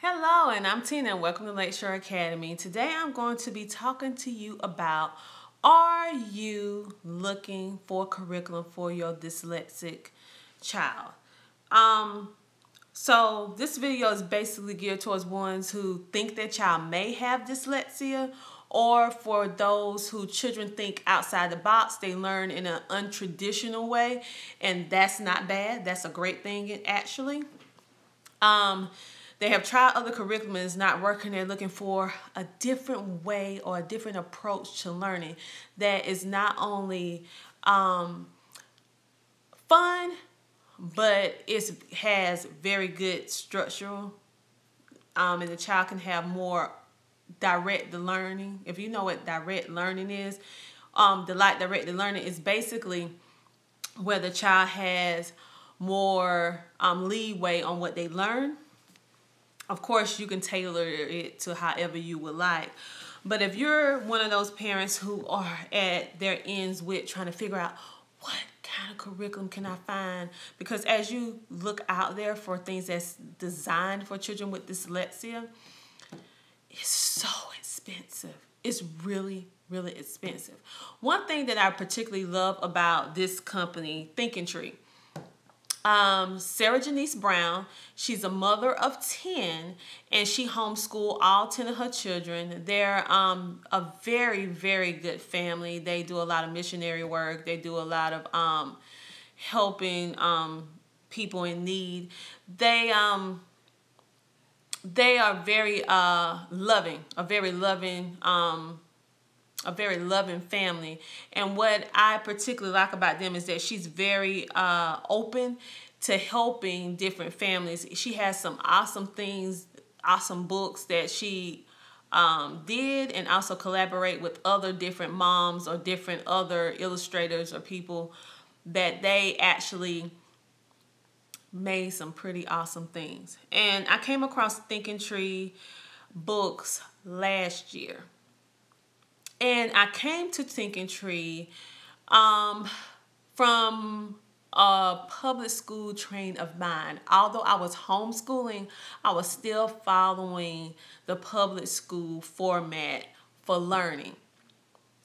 Hello, and I'm Tina, and welcome to Lakeshore Academy. Today I'm going to be talking to you about, are you looking for curriculum for your dyslexic child? So this video is basically geared towards ones who think their child may have dyslexia, or for those who children think outside the box, they learn in an untraditional way, and that's not bad. That's a great thing, actually. They have tried other curriculum and it's not working. They're looking for a different way or a different approach to learning that is not only fun, but it has very good structural, and the child can have more direct learning. If you know what direct learning is, direct learning is basically where the child has more leeway on what they learn. Of course, you can tailor it to however you would like. But if you're one of those parents who are at their ends with trying to figure out what kind of curriculum can I find, because as you look out there for things that's designed for children with dyslexia, it's so expensive. It's really, really expensive. One thing that I particularly love about this company, Thinking Tree, Sarah Janice Brown, she's a mother of 10, and she homeschooled all 10 of her children. They're a very, very good family. They do a lot of missionary work. They do a lot of helping people in need. They are very loving, a very loving family. And what I particularly like about them is that she's very open to helping different families. She has some awesome things, awesome books that she did, and also collaborate with other different moms or different other illustrators or people that they actually made some pretty awesome things. And I came across Thinking Tree books last year. And I came to Thinking Tree from a public school train of mine. Although I was homeschooling, I was still following the public school format for learning.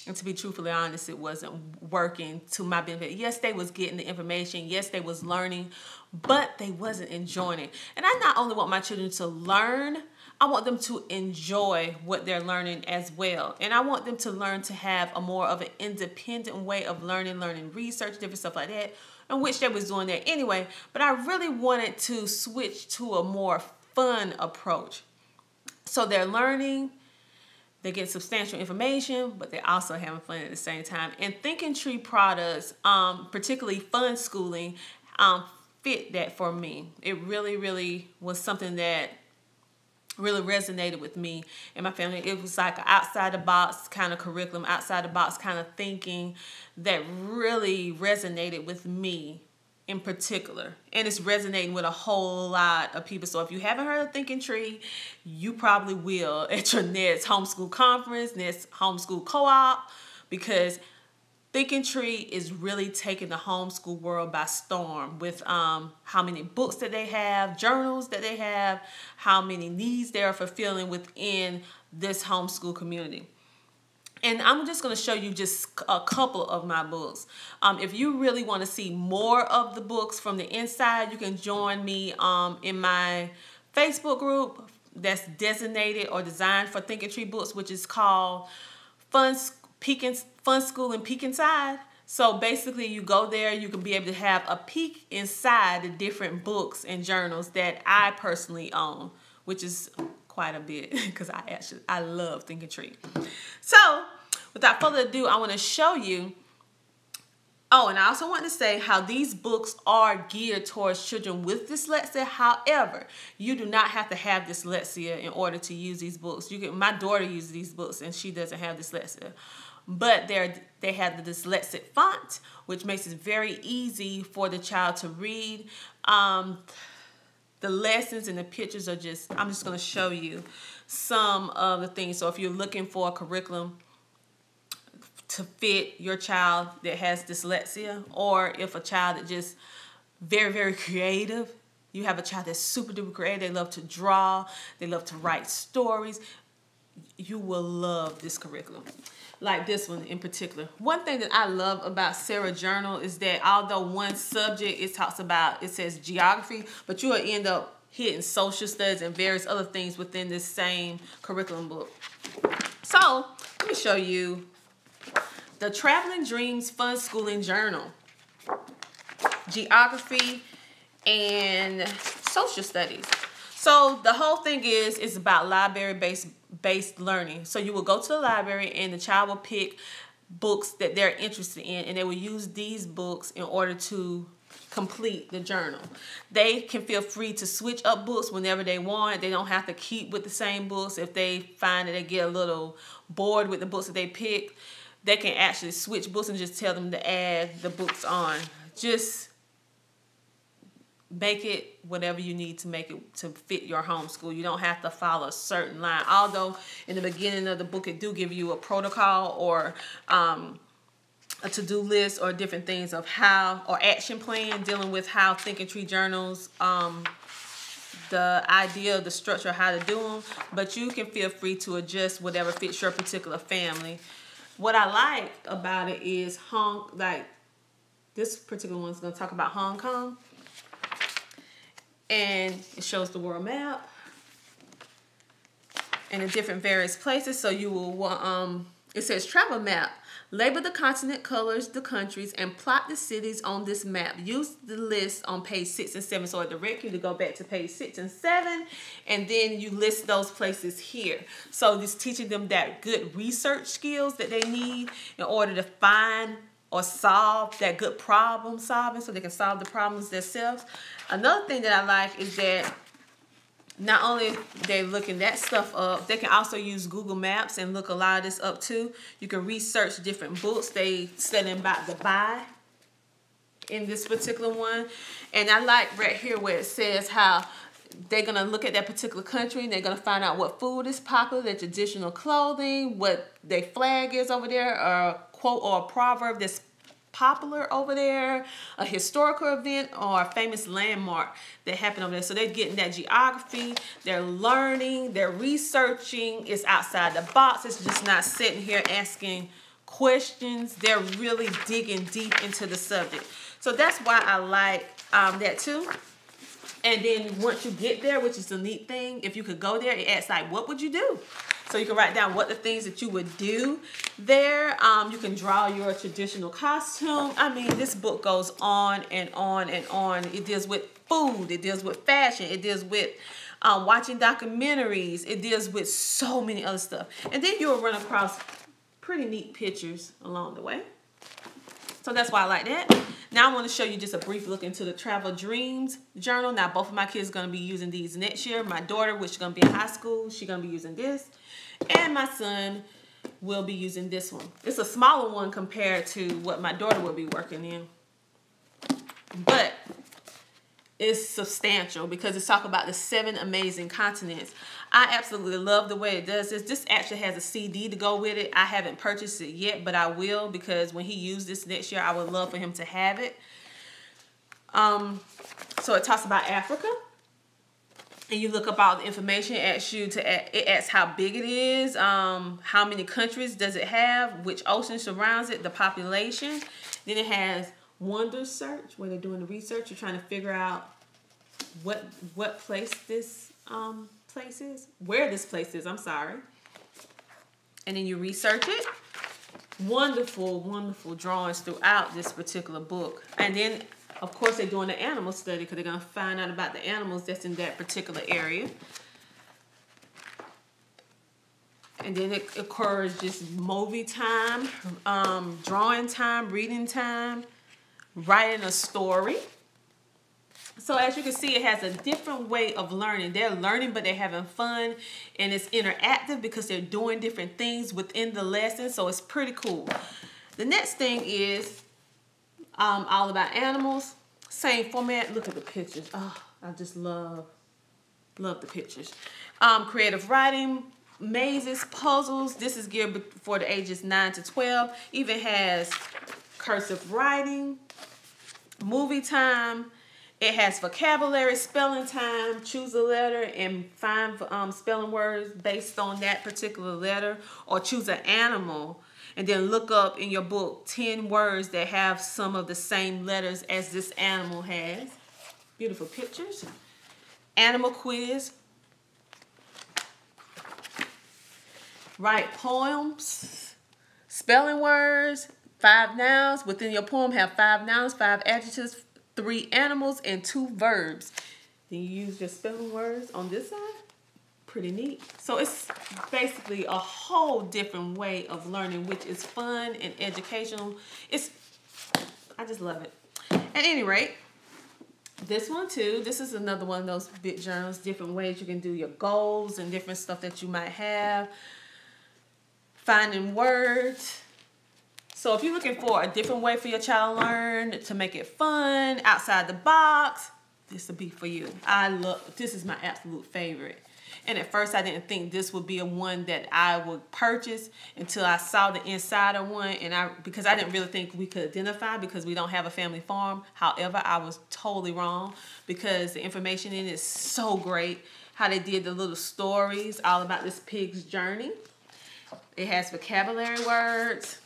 And to be truthfully honest, it wasn't working to my benefit. Yes, they was getting the information. Yes, they was learning, but they wasn't enjoying it. And I not only want my children to learn, I want them to enjoy what they're learning as well. And I want them to learn to have a more of an independent way of learning research, different stuff like that, in which they was doing that anyway. But I really wanted to switch to a more fun approach. So they're learning, they get substantial information, but they're also having fun at the same time. And Thinking Tree products, particularly fun schooling, fit that for me. It really, really was something that really resonated with me and my family. It was like an outside the box kind of curriculum, outside the box kind of thinking that really resonated with me in particular. And it's resonating with a whole lot of people. So if you haven't heard of Thinking Tree, you probably will at your next homeschool conference, next homeschool co-op, because Thinking Tree is really taking the homeschool world by storm with how many books that they have, journals that they have, how many needs they are fulfilling within this homeschool community. And I'm just going to show you just a couple of my books. If you really want to see more of the books from the inside, you can join me in my Facebook group that's designated or designed for Thinking Tree books, which is called Fun School and Peek Inside. So basically you go there, you can be able to have a peek inside the different books and journals that I personally own, which is quite a bit because I love Thinking Tree. So without further ado, I want to show you. Oh, and I also want to say how these books are geared towards children with dyslexia. However, you do not have to have dyslexia in order to use these books. My daughter uses these books and she doesn't have dyslexia. But they have the dyslexic font, which makes it very easy for the child to read. The lessons and the pictures are I'm just going to show you some of the things. So if you're looking for a curriculum to fit your child that has dyslexia, or if a child that just very, very creative You have a child that's super duper creative. They love to draw. They love to write stories. You will love this curriculum. Like this one in particular. One thing that I love about Sarah Journal is that although one subject it says geography, but you will end up hitting social studies and various other things within this same curriculum book. So let me show you the Traveling Dreams Fun Schooling Journal. Geography and social studies. So the whole thing is about library-based learning. So you will go to the library and the child will pick books that they're interested in, and they will use these books in order to complete the journal. They can feel free to switch up books whenever they want. They don't have to keep with the same books. If they find that they get a little bored with the books that they pick, they can actually switch books and just tell them to add the books on. Just make it whatever you need to make it to fit your homeschool. You don't have to follow a certain line. Although in the beginning of the book, it do give you a protocol or a to-do list or different things of how, or action plan dealing with how Thinking Tree journals, the idea, the structure, how to do them. But you can feel free to adjust whatever fits your particular family. What I like about it is this particular one's going to talk about Hong Kong. And it shows the world map and the different various places. So you will, it says travel map. Label the continent, colors, the countries, and plot the cities on this map. Use the list on page 6 and 7. So it directs you to go back to page 6 and 7. And then you list those places here. So just teaching them that good research skills that they need in order to find or solve that good problem solving so they can solve the problems themselves. Another thing that I like is that not only they're looking that stuff up, they can also use Google Maps and look a lot of this up too. You can research different books they studying about to buy in this particular one. And I like right here where it says how they're going to look at that particular country and they're going to find out what food is popular, their traditional clothing, what their flag is over there, or a quote or a proverb that's popular over there, a historical event, or a famous landmark that happened over there. So they're getting that geography, they're learning, they're researching. It's outside the box. It's just not sitting here asking questions. They're really digging deep into the subject. So that's why I like that too. And then once you get there, which is the neat thing, if you could go there, it asks like, what would you do? So you can write down what the things that you would do there. You can draw your traditional costume. I mean, this book goes on and on and on. It deals with food. It deals with fashion. It deals with watching documentaries. It deals with so many other stuff. And then you'll run across pretty neat pictures along the way. So that's why I like that. Now I want to show you just a brief look into the Travel Dreams Journal. Now both of my kids are going to be using these next year. My daughter, which is going to be in high school, she's going to be using this. And my son will be using this one. It's a smaller one compared to what my daughter will be working in. But it's substantial because it's talking about the 7 amazing continents. I absolutely love the way it does this. This actually has a CD to go with it. I haven't purchased it yet, but I will because when he uses this next year, I would love for him to have it. So it talks about Africa. And you look up all the information. It asks how big it is, how many countries does it have, which ocean surrounds it, the population. Then it has Wonder Search, where they're doing the research. You're trying to figure out what place this place is, where this place is, I'm sorry. And then you research it. Wonderful, wonderful drawings throughout this particular book. And then, of course, they're doing the animal study because they're going to find out about the animals that's in that particular area. And then it occurs just movie time, drawing time, reading time, writing a story. So as you can see, it has a different way of learning. They're learning, but they're having fun. And it's interactive because they're doing different things within the lesson. So it's pretty cool. The next thing is all about animals. Same format. Look at the pictures. Oh, I just love the pictures. Creative writing, mazes, puzzles. This is geared for the ages 9 to 12. Even has cursive writing, movie time, It has vocabulary, spelling time, choose a letter and find spelling words based on that particular letter, or choose an animal and then look up in your book 10 words that have some of the same letters as this animal has. Beautiful pictures. Animal quiz. Write poems, spelling words, 5 nouns. Within your poem have 5 nouns, 5 adjectives, 3 animals, and 2 verbs. Then you use your spelling words on this side. Pretty neat. So it's basically a whole different way of learning, which is fun and educational. I just love it. At any rate, this one too, this is another one of those big journals, different ways you can do your goals and different stuff that you might have. Finding words. So if you're looking for a different way for your child to learn, to make it fun, outside the box, this will be for you. This is my absolute favorite. And at first I didn't think this would be a one that I would purchase until I saw the inside of one, and because I didn't really think we could identify because we don't have a family farm. However, I was totally wrong because the information in it is so great. How they did the little stories all about this pig's journey. It has vocabulary words,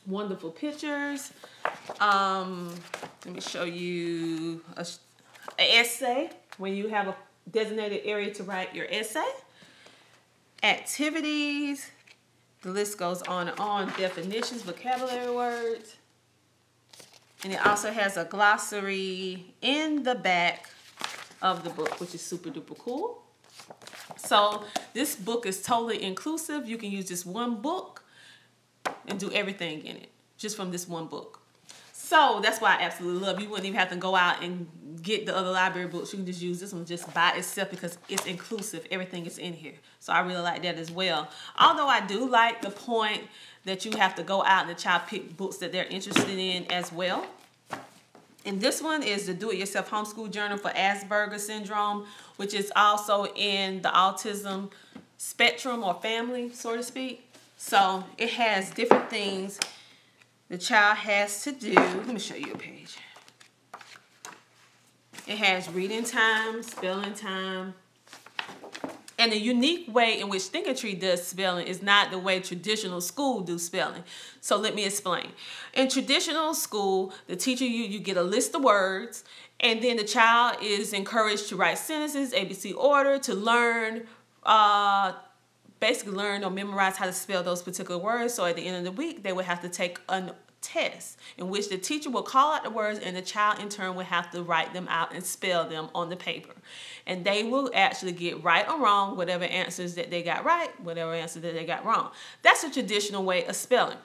wonderful pictures. Let me show you an essay when you have a designated area to write your essay. Activities. The list goes on and on. Definitions, vocabulary words. And it also has a glossary in the back of the book, which is super duper cool. So this book is totally inclusive. You can use this one book and do everything in it just from this one book. So that's why I absolutely love it. You wouldn't even have to go out and get the other library books. You can just use this one just by itself because it's inclusive. Everything is in here. So I really like that as well. Although I do like the point that you have to go out and the child pick books that they're interested in as well. And this one is the Do-It-Yourself Homeschool Journal for Asperger's Syndrome, which is also in the autism spectrum or family, so to speak. So it has different things the child has to do. Let me show you a page. It has reading time, spelling time. And the unique way in which Thinkitree does spelling is not the way traditional school do spelling. So let me explain. In traditional school, the teacher, you get a list of words, and then the child is encouraged to write sentences, ABC order, to learn, basically learn or memorize how to spell those particular words. So at the end of the week, they would have to take a test in which the teacher will call out the words and the child in turn will have to write them out and spell them on the paper. And they will actually get right or wrong whatever answers that they got right, whatever answer that they got wrong. That's a traditional way of spelling.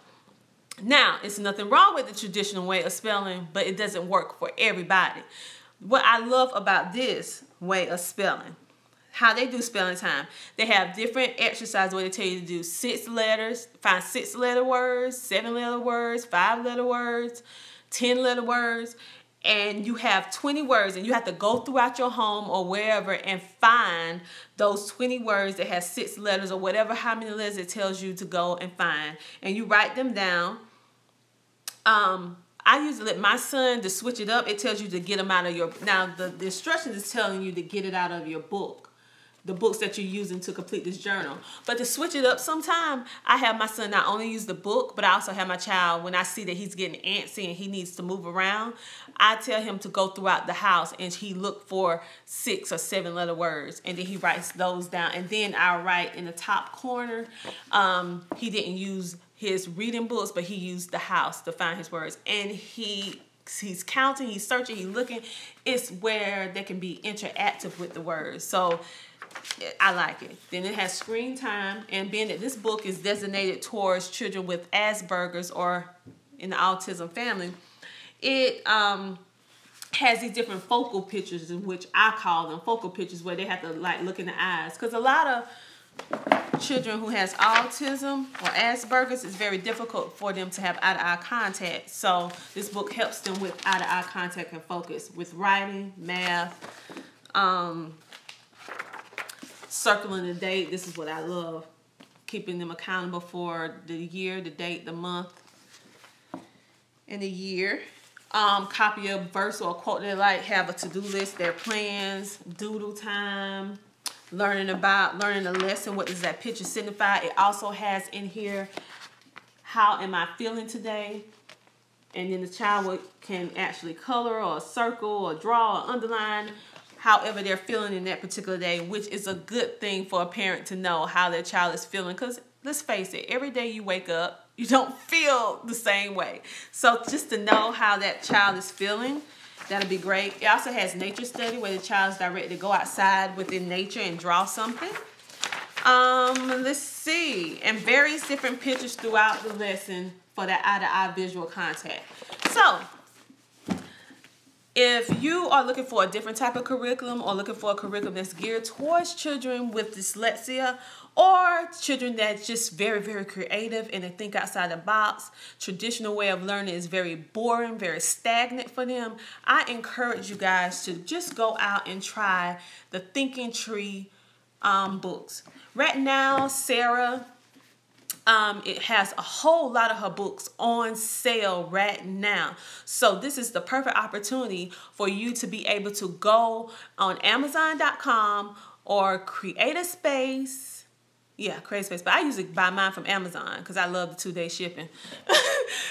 Now, it's nothing wrong with the traditional way of spelling, but it doesn't work for everybody. What I love about this way of spelling, how they do spelling time, they have different exercises where they tell you to do 6 letters, find 6-letter words, 7-letter words, 5-letter words, 10-letter words, and you have 20 words, and you have to go throughout your home or wherever and find those 20 words that has 6 letters or whatever, how many letters it tells you to go and find, and you write them down. I usually let my son to switch it up. It tells you to get them out of your, now the instructions is telling you to get it out of your book, the books that you're using to complete this journal. But to switch it up sometime, I have my son not only use the book, but I also have my child, when I see that he's getting antsy and he needs to move around, I tell him to go throughout the house and he look for 6 or 7-letter words, and then he writes those down. And then I'll write in the top corner, he didn't use his reading books, but he used the house to find his words. And he's counting, he's searching, he's looking. It's where they can be interactive with the words. So I like it. Then it has screen time, and being that this book is designated towards children with Asperger's or in the autism family, it has these different focal pictures, in which I call them focal pictures, where they have to like look in the eyes, because a lot of children who has autism or Asperger's, it's very difficult for them to have eye-to-eye contact. So this book helps them with eye-to-eye contact and focus with writing, math, circling the date. This is what I love, keeping them accountable for the year, the date, the month, and the year. copy a verse or a quote they like, have a to-do list, their plans, doodle time, learning a lesson, what does that picture signify. It also has in here, how am I feeling today? And then the child can actually color or circle or draw or underline however they're feeling in that particular day, which is a good thing for a parent to know how their child is feeling. Because let's face it, every day you wake up, you don't feel the same way. So just to know how that child is feeling, that'll be great. It also has nature study where the child is directed to go outside within nature and draw something. Let's see. And various different pictures throughout the lesson for that eye-to-eye visual contact. So if you are looking for a different type of curriculum or looking for a curriculum that's geared towards children with dyslexia or children that's just very, very creative and they think outside the box, traditional way of learning is very boring, very stagnant for them, I encourage you guys to just go out and try the Thinking Tree books. Right now, Sarah, it has a whole lot of her books on sale right now. So this is the perfect opportunity for you to be able to go on Amazon.com or create a space. Yeah, create a space. But I usually buy mine from Amazon because I love the 2-day shipping.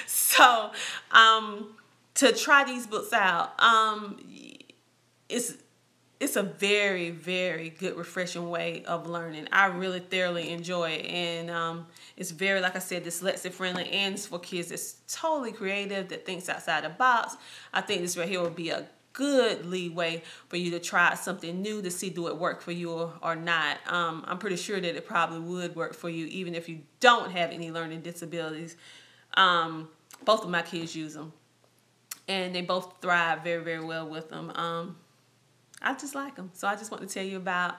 So to try these books out, it's a very, very good, refreshing way of learning. I really thoroughly enjoy it. And it's very, like I said, dyslexic friendly, and it's for kids that's totally creative, that thinks outside the box. I think this right here would be a good leeway for you to try something new to see do it work for you or not. I'm pretty sure that it probably would work for you even if you don't have any learning disabilities. Both of my kids use them. And they both thrive very, very well with them. I just like them. So I just want to tell you about,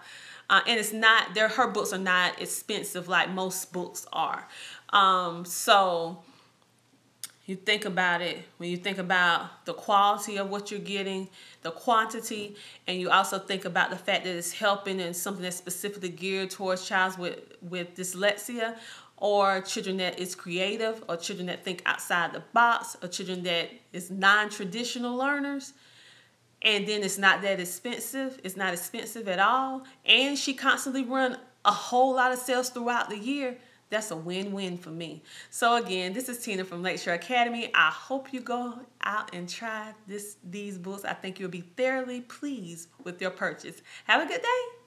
and it's not, her books are not expensive like most books are. So you think about it, when you think about the quality of what you're getting, the quantity, and you also think about the fact that it's helping and something that's specifically geared towards children with dyslexia, or children that is creative, or children that think outside the box, or children that is non-traditional learners. And then it's not that expensive. It's not expensive at all. And she constantly run a whole lot of sales throughout the year. That's a win-win for me. So again, this is Tina from Lakeshore Academy. I hope you go out and try these books. I think you'll be thoroughly pleased with your purchase. Have a good day.